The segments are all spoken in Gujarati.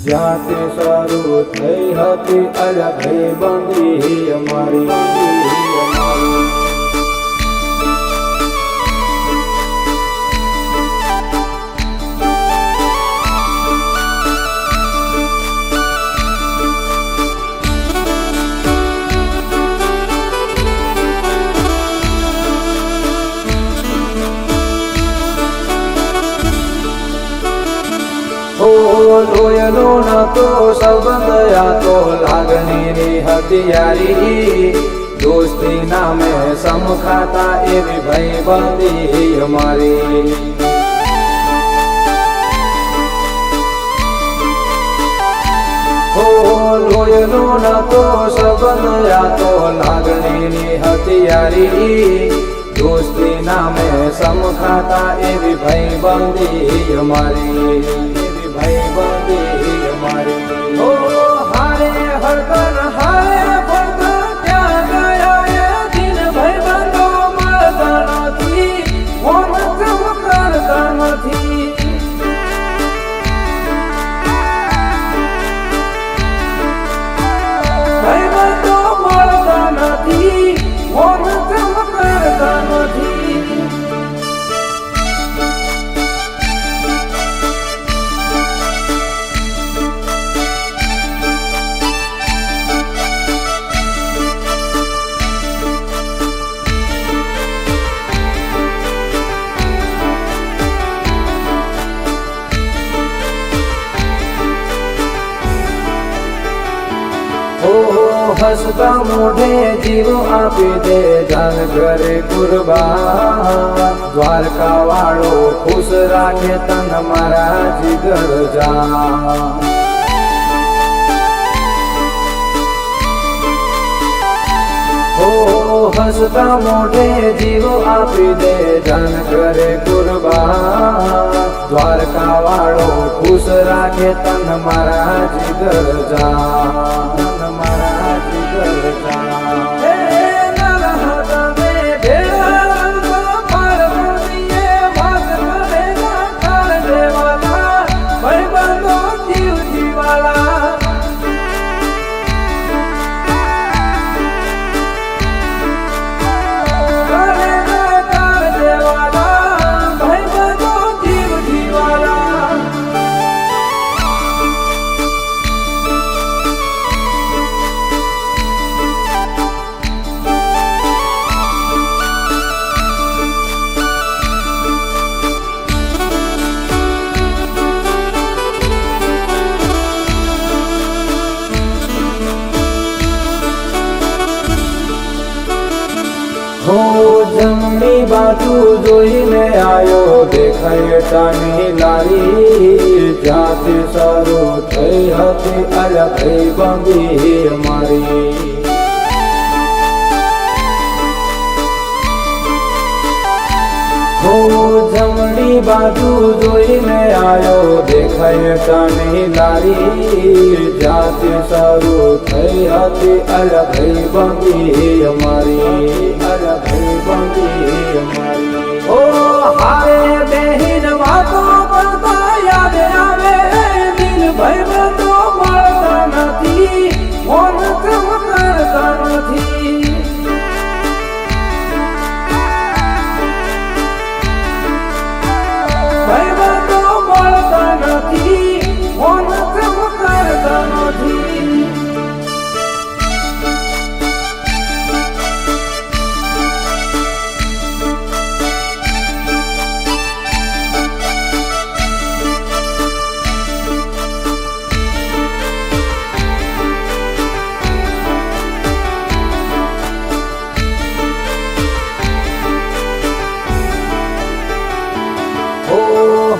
જ્યાંથી શરૂ થઈ હતી અલગ બંદી અમારી લોયલો નતો સંબંધ આ તો લાગણીની હથિયારી દોસ્તી નામે સમખાતા એવી ભાઈબંધી અમારી લોયલો નતો સંબંધ આ તો લાગણીની હથિયારી દોસ્તી નામે સમખાતા એવી ભાઈબંધી અમારી ભાઈબંધી અમારી ઓ હારે હળદર હારે ભળદર ક્યાં ગયા એ દિન ભાઈબંધો મળતા નથી ફોન કરતા નથી ભાઈબંધો મળતા નથી ફોન કરતા નથી હસતા મોઢે જીવ આપી દે જાન કરે કુરબાન દ્વારકા વાળો ખુશ રાખે તન મારા જીગર જાન હસતા મોઢે જીવ આપી દે જાન કરે કુરબાન દ્વારકા વાળો ખુશ રાખે તન મારા જીગર જાન મારા જીગર જાન જમણી બાજુ જોઈને આયો દેખાય તાની લારી જ્યાંથી શરૂ થઈ હતી અલગ બંદી અમારી જમણી બાજુ જોઈને આયો દેખાય તાની લારી જ્યાંથી શરૂ થઈ હતી અલગ બંદી અમારી અલગ બંદી અમારી ઓ હારે બેહીન વાતો કરતા યાદ આવે દિલ ભાઈબંધો મળતા નથી ફોન કરતા નથી ભાઈબંધો મળતા નથી ફોન કરતા નથી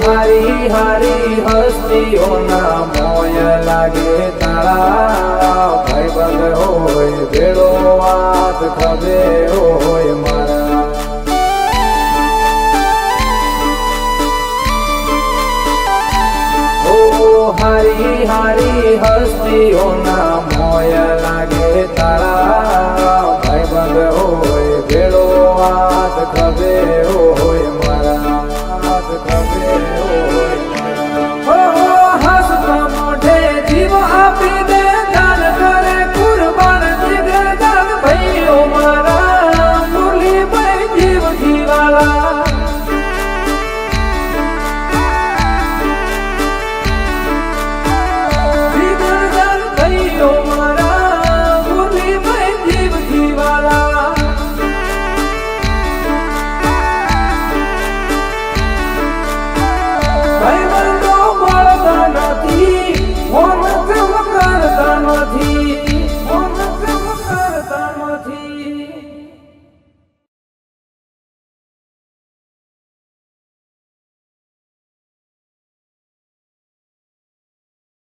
હારી હારી હસ્તીઓના મોય લાગે તારા ભાઈબંધ હોય ભેળો વાત ખબે હોય મારા હારી હારી હસ્તીઓના